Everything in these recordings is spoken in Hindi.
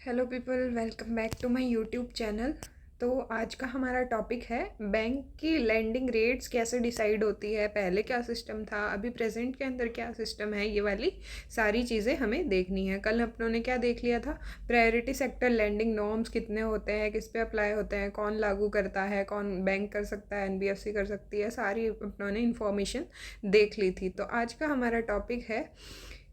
Hello people, welcome back to my YouTube channel. तो आज का हमारा टॉपिक है बैंक की लेंडिंग रेट्स कैसे डिसाइड होती है, पहले क्या सिस्टम था, अभी प्रेजेंट के अंदर क्या सिस्टम है। ये वाली सारी चीज़ें हमें देखनी है। कल अपनों ने क्या देख लिया था, प्रायोरिटी सेक्टर लेंडिंग नॉर्म्स कितने होते हैं, किस पे अप्लाई होते हैं, कौन लागू करता है, कौन बैंक कर सकता है, एनबीएफसी कर सकती है, सारी अपनों ने इन्फॉर्मेशन देख ली थी। तो आज का हमारा टॉपिक है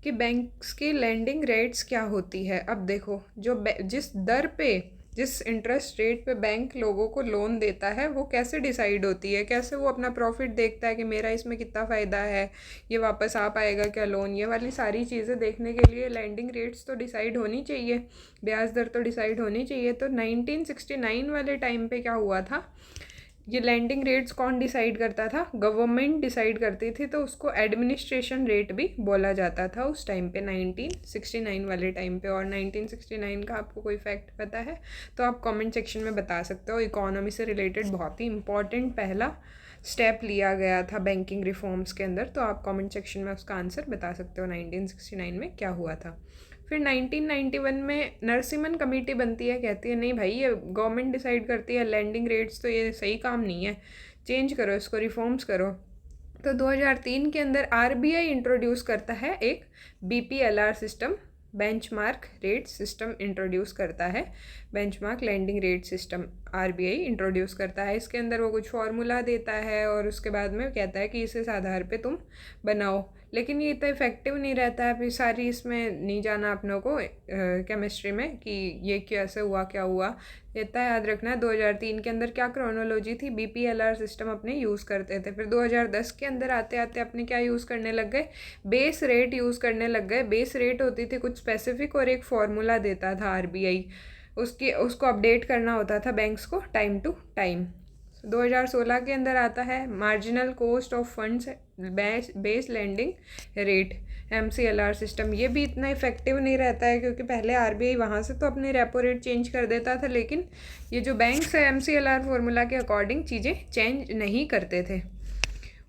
कि बैंक्स की लेंडिंग रेट्स क्या होती है। अब देखो, जिस दर पे, जिस इंटरेस्ट रेट पे बैंक लोगों को लोन देता है वो कैसे डिसाइड होती है, कैसे वो अपना प्रॉफिट देखता है कि मेरा इसमें कितना फ़ायदा है, ये वापस आ पाएगा क्या लोन। ये वाली सारी चीज़ें देखने के लिए लेंडिंग रेट्स तो डिसाइड होनी चाहिए, ब्याज दर तो डिसाइड होनी चाहिए। तो 1969 वाले टाइम पे क्या हुआ था, ये लैंडिंग रेट्स कौन डिसाइड करता था, गवर्नमेंट डिसाइड करती थी। तो उसको एडमिनिस्ट्रेशन रेट भी बोला जाता था उस टाइम पे, 1969 वाले टाइम पे। और 1969 का आपको कोई फैक्ट पता है तो आप कमेंट सेक्शन में बता सकते हो। इकोनॉमी से रिलेटेड बहुत ही इंपॉर्टेंट पहला स्टेप लिया गया था बैंकिंग रिफॉर्म्स के अंदर। तो आप कमेंट सेक्शन में उसका आंसर बता सकते हो 1969 में क्या हुआ था। फिर 1991 में नरसिम्हन कमेटी बनती है, कहती है नहीं भाई, ये गवर्नमेंट डिसाइड करती है लैंडिंग रेट्स, तो ये सही काम नहीं है, चेंज करो इसको, रिफॉर्म्स करो। तो 2003 के अंदर आरबीआई इंट्रोड्यूस करता है एक BPLR system, benchmark rate system introduce करता है। Benchmark lending rate system RBI introduce करता है। इसके अंदर वो कुछ फार्मूला देता है और उसके बाद में कहता है कि इस आधार पे तुम बनाओ। लेकिन ये इतना इफेक्टिव नहीं रहता है। फिर सारी इसमें नहीं जाना अपनों को केमिस्ट्री में कि ये कैसे हुआ क्या हुआ। इतना याद रखना है 2003 के अंदर क्या क्रोनोलॉजी थी, बीपीएलआर सिस्टम अपने यूज़ करते थे। फिर 2010 के अंदर आते आते अपने क्या यूज़ करने लग गए, बेस रेट यूज़ करने लग गए। बेस रेट होती थी कुछ स्पेसिफिक और एक फार्मूला देता था आरबीआई, उसको अपडेट करना होता था बैंक्स को टाइम टू टाइम। 2016 के अंदर आता है marginal cost of funds base landing rate, MCLR system. ये भी इतना इफेक्टिव नहीं रहता है क्योंकि पहले आरबीआई वहाँ से तो अपनी रेपो रेट चेंज कर देता था, लेकिन ये जो बैंक्स है एमसीएलआर फार्मूला के अकॉर्डिंग चीज़ें चेंज नहीं करते थे।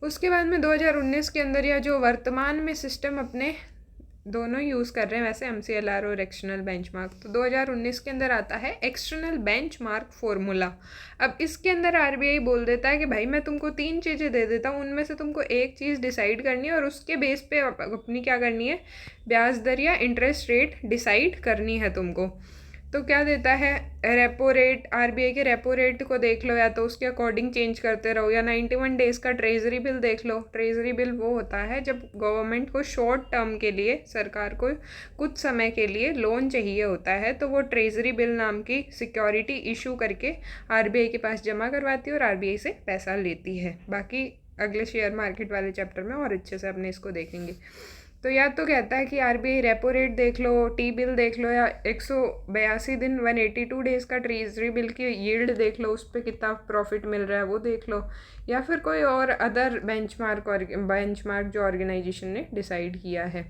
उसके बाद में 2019 के अंदर या जो वर्तमान में सिस्टम अपने दोनों यूज़ कर रहे हैं वैसे, एमसीएलआर और एक्सटर्नल बेंचमार्क। तो 2019 के अंदर आता है एक्सटर्नल बेंचमार्क फॉर्मूला। अब इसके अंदर आरबीआई बोल देता है कि भाई मैं तुमको 3 चीज़ें दे देता हूँ, उनमें से तुमको एक चीज़ डिसाइड करनी है और उसके बेस पे अपनी क्या करनी है, ब्याज दर या इंटरेस्ट रेट डिसाइड करनी है तुमको। तो क्या देता है, रेपो रेट, आरबीआई के रेपो रेट को देख लो, या तो उसके अकॉर्डिंग चेंज करते रहो, या 91 डेज़ का ट्रेजरी बिल देख लो। ट्रेजरी बिल वो होता है जब गवर्नमेंट को शॉर्ट टर्म के लिए, सरकार को कुछ समय के लिए लोन चाहिए होता है, तो वो ट्रेजरी बिल नाम की सिक्योरिटी इशू करके आरबीआई के पास जमा करवाती है और आरबीआई से पैसा लेती है। बाकी अगले शेयर मार्केट वाले चैप्टर में और अच्छे से अपने इसको देखेंगे। तो या तो कहता है कि आरबीआई रेपो रेट देख लो, टी बिल देख लो, या 182 दिन 182 डेज़ का ट्रेजरी बिल की यील्ड देख लो, उस पर कितना प्रॉफिट मिल रहा है वो देख लो, या फिर कोई और अदर बेंचमार्क जो ऑर्गेनाइजेशन ने डिसाइड किया है।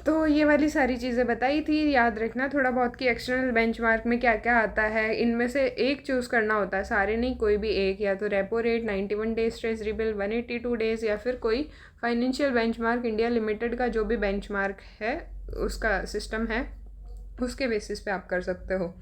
तो ये वाली सारी चीज़ें बताई थी। याद रखना थोड़ा बहुत कि एक्सटर्नल बेंचमार्क में क्या क्या आता है, इनमें से एक चूज़ करना होता है, सारे नहीं, कोई भी एक, या तो repo rate, 91 days treasury bill, 182 days, या फिर कोई फाइनेंशियल बेंचमार्क इंडिया लिमिटेड का जो भी बेंचमार्क है उसका सिस्टम है, उसके बेसिस पे आप कर सकते हो।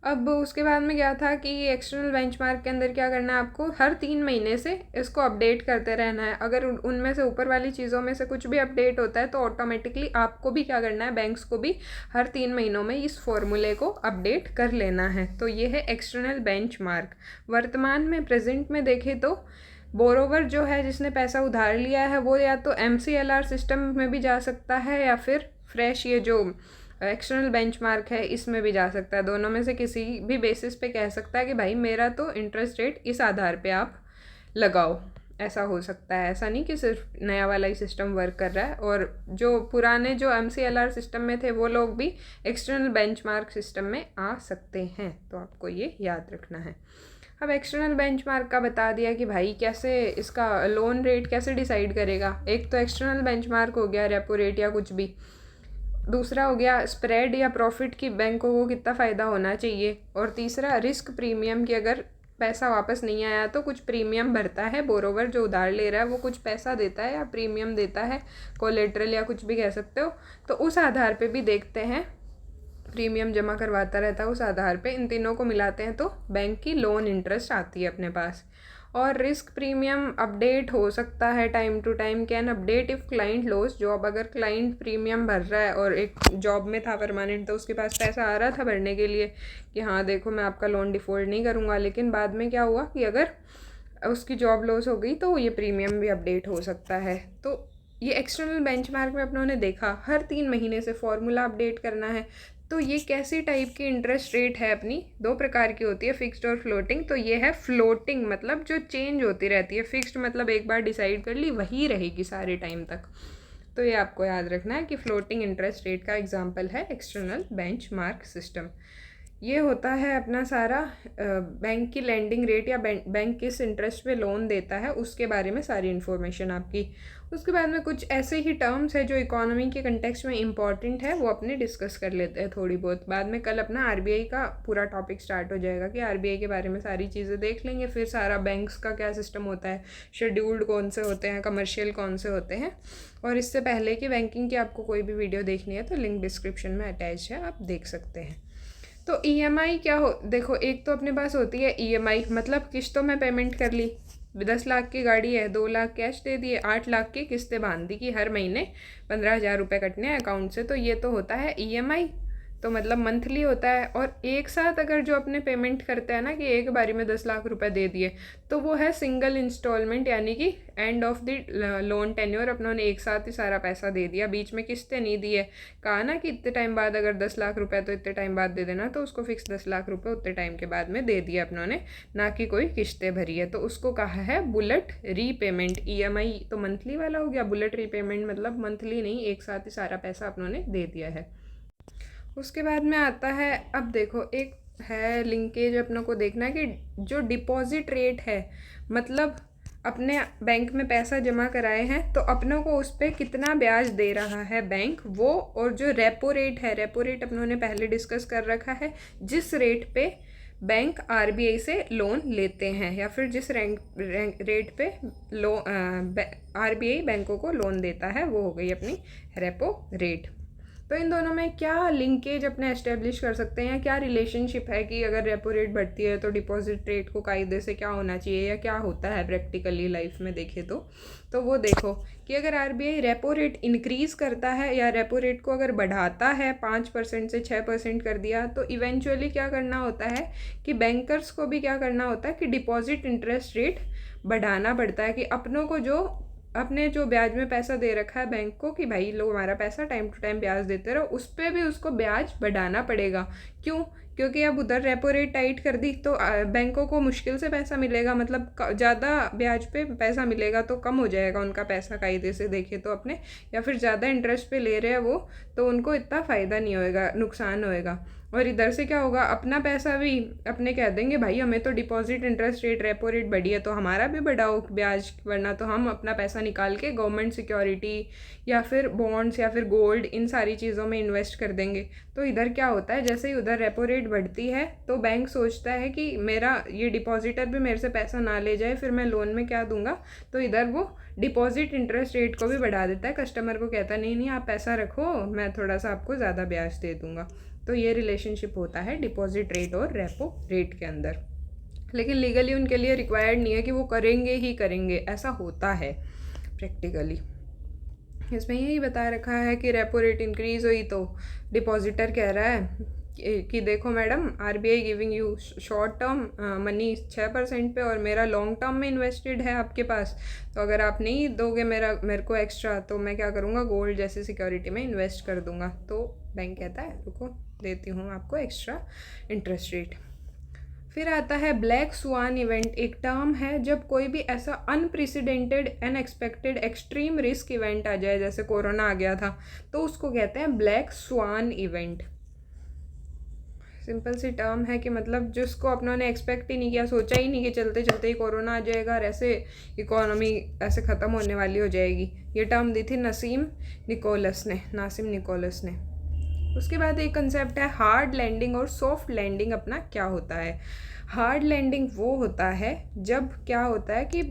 अब उसके बाद में क्या था कि एक्सटर्नल बेंचमार्क के अंदर क्या करना है, आपको हर 3 महीने से इसको अपडेट करते रहना है। अगर उनमें से ऊपर वाली चीज़ों में से कुछ भी अपडेट होता है तो ऑटोमेटिकली आपको भी क्या करना है, बैंक्स को भी हर 3 महीनों में इस फॉर्मूले को अपडेट कर लेना है। तो ये है एक्सटर्नल बेंचमार्क। वर्तमान में, प्रेजेंट में देखें तो बोरोवर जो है, जिसने पैसा उधार लिया है, वो या तो एमसीएलआर सिस्टम में भी जा सकता है या फिर फ्रेश ये जो एक्सटर्नल बेंचमार्क है इसमें भी जा सकता है। दोनों में से किसी भी बेसिस पे कह सकता है कि भाई मेरा तो इंटरेस्ट रेट इस आधार पे आप लगाओ। ऐसा हो सकता है, ऐसा नहीं कि सिर्फ नया वाला ही सिस्टम वर्क कर रहा है। और जो पुराने जो एमसीएलआर सिस्टम में थे वो लोग भी एक्सटर्नल बेंचमार्क सिस्टम में आ सकते हैं। तो आपको ये याद रखना है। अब एक्सटर्नल बेंचमार्क का बता दिया कि भाई कैसे इसका लोन रेट कैसे डिसाइड करेगा। एक तो एक्सटर्नल बेंचमार्क हो गया, रेपो रेट या कुछ भी। दूसरा हो गया स्प्रेड या प्रॉफिट की बैंकों को कितना फ़ायदा होना चाहिए। और तीसरा रिस्क प्रीमियम की, अगर पैसा वापस नहीं आया तो कुछ प्रीमियम भरता है बोरोवर, जो उधार ले रहा है वो कुछ पैसा देता है या प्रीमियम देता है, कोलेट्रल या कुछ भी कह सकते हो। तो उस आधार पे भी देखते हैं प्रीमियम जमा करवाता रहता है, उस आधार पे इन तीनों को मिलाते हैं तो बैंक की लोन इंटरेस्ट आती है अपने पास। और रिस्क प्रीमियम अपडेट हो सकता है time to time, can update if client loss job. अगर क्लाइंट प्रीमियम भर रहा है और एक जॉब में था परमानेंट, तो उसके पास पैसा आ रहा था भरने के लिए कि हाँ देखो मैं आपका लोन डिफ़ॉल्ट नहीं करूँगा, लेकिन बाद में क्या हुआ कि अगर उसकी जॉब लॉस हो गई तो ये प्रीमियम भी अपडेट हो सकता है। तो ये एक्सटर्नल बेंचमार्क में अपनों ने देखा हर 3 महीने से फॉर्मूला अपडेट करना है। तो ये कैसी टाइप की इंटरेस्ट रेट है अपनी, 2 प्रकार की होती है, फिक्स्ड और फ्लोटिंग। तो ये है फ्लोटिंग, मतलब जो चेंज होती रहती है। फिक्स्ड मतलब एक बार डिसाइड कर ली वही रहेगी सारे टाइम तक। तो ये आपको याद रखना है कि फ्लोटिंग इंटरेस्ट रेट का एग्जांपल है एक्सटर्नल बेंचमार्क सिस्टम। ये होता है अपना सारा बैंक की लैंडिंग रेट या बैंक किस इंटरेस्ट पे लोन देता है उसके बारे में सारी इन्फॉर्मेशन आपकी। उसके बाद में कुछ ऐसे ही टर्म्स है जो इकोनॉमी के कंटेक्स्ट में इम्पॉर्टेंट है, वो अपने डिस्कस कर लेते हैं थोड़ी बहुत। बाद में कल अपना आरबीआई का पूरा टॉपिक स्टार्ट हो जाएगा कि आरबीआई के बारे में सारी चीज़ें देख लेंगे। फिर सारा बैंक्स का क्या सिस्टम होता है, शेड्यूल्ड कौन से होते हैं, कमर्शियल कौन से होते हैं। और इससे पहले कि बैंकिंग की आपको कोई भी वीडियो देखनी है तो लिंक डिस्क्रिप्शन में अटैच है, आप देख सकते हैं। तो ईएमआई क्या हो, देखो एक तो अपने पास होती है ईएमआई, मतलब किस्तों में पेमेंट कर ली। 10 लाख की गाड़ी है, 2 लाख कैश दे दिए, 8 लाख की किस्तें बांध दी कि हर महीने 15,000 रुपये कटने हैं अकाउंट से। तो ये तो होता है ईएमआई, तो मतलब मंथली होता है। और एक साथ अगर जो अपने पेमेंट करते हैं ना कि एक बारी में 10 लाख रुपए दे दिए, तो वो है सिंगल इंस्टॉलमेंट, यानी कि end of the loan tenure अपनों ने एक साथ ही सारा पैसा दे दिया, बीच में किस्तें नहीं दी है। कहा ना कि इतने टाइम बाद अगर 10 लाख रुपए तो इतने टाइम बाद दे देना, तो उसको फिक्स 10 लाख रुपए उतने टाइम के बाद में दे दिया अपनों ने, ना कि कोई किस्तें भरी है। तो उसको कहा है बुलेट रीपेमेंट। ईएमआई तो मंथली वाला हो गया, बुलेट रीपेमेंट मतलब मंथली नहीं, एक साथ ही सारा पैसा अपनों ने दे दिया है। उसके बाद में आता है, अब देखो एक है लिंकेज अपनों को देखना है कि जो डिपॉजिट रेट है, मतलब अपने बैंक में पैसा जमा कराए हैं तो अपनों को उस पर कितना ब्याज दे रहा है बैंक, वो। और जो रेपो रेट है, रेपो रेट अपनों ने पहले डिस्कस कर रखा है, जिस रेट पे बैंक आरबीआई से लोन लेते हैं, या फिर जिस रेट पे आरबीआई बैंकों को लोन देता है, वो हो गई अपनी रेपो रेट। तो इन दोनों में क्या लिंकेज अपने एस्टेब्लिश कर सकते हैं, क्या रिलेशनशिप है कि अगर रेपो रेट बढ़ती है तो डिपॉजिट रेट को कायदे से क्या होना चाहिए, या क्या होता है प्रैक्टिकली लाइफ में देखें तो वो देखो कि अगर आरबीआई रेपो रेट इंक्रीज़ करता है या रेपो रेट को अगर बढ़ाता है 5% से 6% कर दिया, तो इवेंचुअली क्या करना होता है कि बैंकर्स को भी क्या करना होता है कि डिपॉजिट इंटरेस्ट रेट बढ़ाना पड़ता है, कि अपनों को जो अपने जो ब्याज में पैसा दे रखा है बैंक को कि भाई लो हमारा पैसा टाइम टू टाइम ब्याज देते रहो, उस पर भी उसको ब्याज बढ़ाना पड़ेगा। क्यों? क्योंकि अब उधर रेपो रेट टाइट कर दी तो बैंकों को मुश्किल से पैसा मिलेगा, मतलब ज़्यादा ब्याज पे पैसा मिलेगा तो कम हो जाएगा उनका पैसा कायदे से देखे तो अपने, या फिर ज़्यादा इंटरेस्ट पे ले रहे हैं वो, तो उनको इतना फ़ायदा नहीं होएगा, नुकसान होएगा। और इधर से क्या होगा, अपना पैसा भी अपने कह देंगे भाई हमें तो deposit interest rate repo rate बढ़ी है तो हमारा भी बढ़ाओ ब्याज, वरना तो हम अपना पैसा निकाल के गवर्नमेंट सिक्योरिटी या फिर बॉन्ड्स या फिर गोल्ड, इन सारी चीज़ों में इन्वेस्ट कर देंगे। तो इधर क्या होता है, जैसे ही उधर रेपो रेट बढ़ती है तो बैंक सोचता है कि मेरा ये डिपॉजिटर भी मेरे से पैसा ना ले जाए, फिर मैं लोन में क्या दूंगा, तो इधर वो डिपॉजिट इंटरेस्ट रेट को भी बढ़ा देता है। कस्टमर को कहता है नहीं नहीं आप पैसा रखो, मैं थोड़ा सा आपको ज़्यादा ब्याज दे दूंगा। तो ये रिलेशनशिप होता है डिपॉजिट रेट और रेपो रेट के अंदर। लेकिन लीगली उनके लिए रिक्वायर्ड नहीं है कि वो करेंगे ही करेंगे, ऐसा होता है प्रैक्टिकली। इसमें यही बता रखा है कि रेपो रेट इंक्रीज़ हुई तो डिपॉजिटर कह रहा है कि देखो madam RBI giving you short term money 6% पे और मेरा लॉन्ग टर्म में इन्वेस्टेड है आपके पास, तो अगर आप नहीं दोगे मेरे को एक्स्ट्रा, तो मैं क्या करूँगा, गोल्ड जैसी सिक्योरिटी में इन्वेस्ट कर दूँगा। तो बैंक कहता है रुको देती हूँ आपको एक्स्ट्रा इंटरेस्ट रेट। फिर आता है ब्लैक स्वान इवेंट। एक टर्म है जब कोई भी ऐसा unprecedented unexpected extreme risk event आ जाए, जैसे कोरोना आ गया था, तो उसको कहते हैं ब्लैक स्वान इवेंट। सिंपल सी टर्म है कि मतलब जिसको अपनों ने एक्सपेक्ट ही नहीं किया, सोचा ही नहीं कि चलते चलते ही कोरोना आ जाएगा और ऐसे इकोनॉमी ऐसे ख़त्म होने वाली हो जाएगी। ये टर्म दी थी नासिम निकोलस ने। उसके बाद एक कंसेप्ट है हार्ड लैंडिंग और सॉफ्ट लैंडिंग। अपना क्या होता है हार्ड लैंडिंग? वो होता है जब क्या होता है कि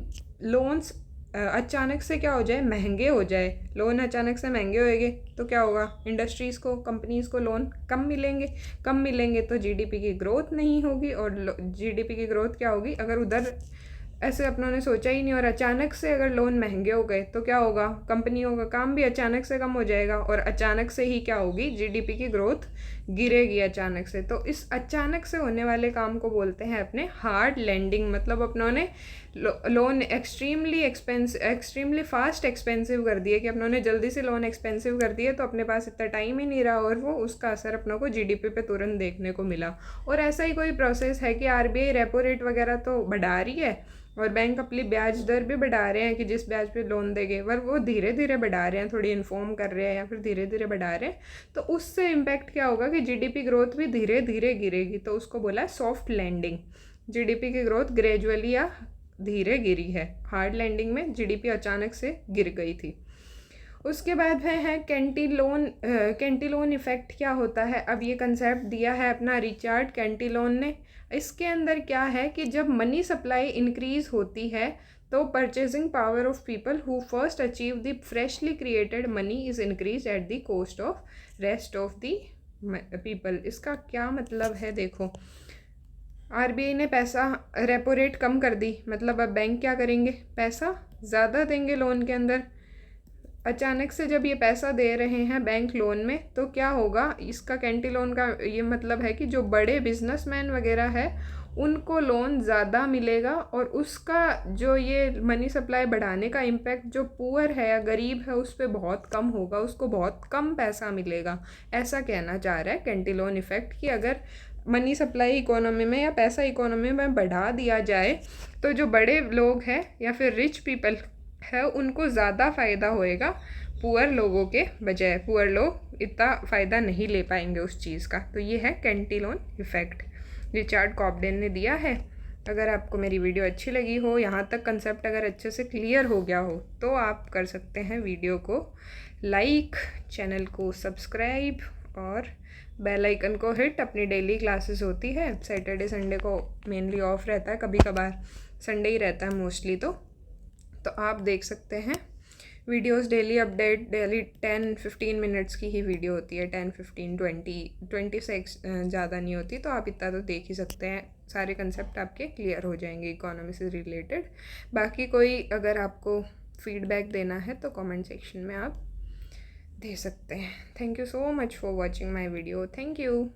लोन्स अचानक से क्या हो जाए, महंगे हो जाए, लोन अचानक से महंगे होएंगे तो क्या होगा, इंडस्ट्रीज़ को, कंपनीज़ को लोन कम मिलेंगे तो जीडीपी की ग्रोथ नहीं होगी। और जीडीपी की ग्रोथ क्या होगी, अगर उधर ऐसे अपनों ने सोचा ही नहीं और अचानक से अगर लोन महंगे हो गए तो क्या होगा, कंपनियों का काम भी अचानक से कम हो जाएगा और अचानक से ही क्या होगी, जीडीपी की ग्रोथ गिरेगी अचानक से। तो इस अचानक से होने वाले काम को बोलते हैं अपने हार्ड लैंडिंग। मतलब अपनों ने लोन एक्सट्रीमली फास्ट एक्सपेंसिव कर दिए कि अपनों ने जल्दी से लोन एक्सपेंसिव कर दिए तो अपने पास इतना टाइम ही नहीं रहा और वो उसका असर अपनों को जीडीपी पे तुरंत देखने को मिला। और ऐसा ही कोई प्रोसेस है कि आरबीआई रेपो रेट वगैरह तो बढ़ा रही है और बैंक अपनी ब्याज दर भी बढ़ा रहे हैं कि जिस ब्याज पे लोन देंगे, पर वो धीरे धीरे बढ़ा रहे हैं, थोड़ी इन्फॉर्म कर रहे हैं या फिर धीरे धीरे बढ़ा रहे हैं। तो उससे इम्पैक्ट क्या होगा कि जीडीपी ग्रोथ भी धीरे धीरे गिरेगी। तो उसको बोला है सॉफ्ट लैंडिंग। जीडीपी की ग्रोथ ग्रेजुअली या धीरे गिरी है। हार्ड लैंडिंग में जीडीपी अचानक से गिर गई थी। उसके बाद है कैंटिलोन इफ़ेक्ट क्या होता है। अब ये कंसेप्ट दिया है अपना रिचर्ड कैंटिलोन ने। इसके अंदर क्या है कि जब मनी सप्लाई इंक्रीज होती है तो purchasing power of people who first achieve the freshly created money is increase at the cost of rest of the people. इसका क्या मतलब है, देखो, आरबीआई ने पैसा रेपो रेट कम कर दी, मतलब अब बैंक क्या करेंगे, पैसा ज़्यादा देंगे लोन के अंदर। अचानक से जब ये पैसा दे रहे हैं बैंक लोन में तो क्या होगा, इसका कैंटिलोन का ये मतलब है कि जो बड़े बिजनेसमैन वगैरह है उनको लोन ज़्यादा मिलेगा और उसका जो ये मनी सप्लाई बढ़ाने का इम्पैक्ट जो पुअर है या गरीब है उस पर बहुत कम होगा, उसको बहुत कम पैसा मिलेगा। ऐसा कहना चाह रहा है कैंटिलोन इफ़ेक्ट कि अगर मनी सप्लाई इकोनॉमी में या पैसा इकोनॉमी में बढ़ा दिया जाए तो जो बड़े लोग हैं या फिर रिच पीपल है उनको ज़्यादा फ़ायदा होएगा पुअर लोगों के बजाय। पुअर लोग इतना फ़ायदा नहीं ले पाएंगे उस चीज़ का। तो ये है कैंटिलोन इफ़ेक्ट, रिचर्ड कॉब्डेन ने दिया है। अगर आपको मेरी वीडियो अच्छी लगी हो, यहाँ तक कंसेप्ट अगर अच्छे से क्लियर हो गया हो तो आप कर सकते हैं वीडियो को लाइक, चैनल को सब्सक्राइब और बेल आइकन को हिट। अपनी डेली क्लासेस होती है, सैटरडे संडे को मेनली ऑफ रहता है, कभी कभार संडे ही रहता है मोस्टली। तो आप देख सकते हैं videos daily update, daily 10-15 minutes की ही वीडियो होती है, 10-15-20 से ज़्यादा नहीं होती। तो आप इतना तो देख ही सकते हैं, सारे कंसेप्ट आपके क्लियर हो जाएंगे इकोनॉमी से रिलेटेड। बाकी कोई अगर आपको फीडबैक देना है तो कमेंट सेक्शन में आप दे सकते हैं। Thank you so much for watching my video. Thank you.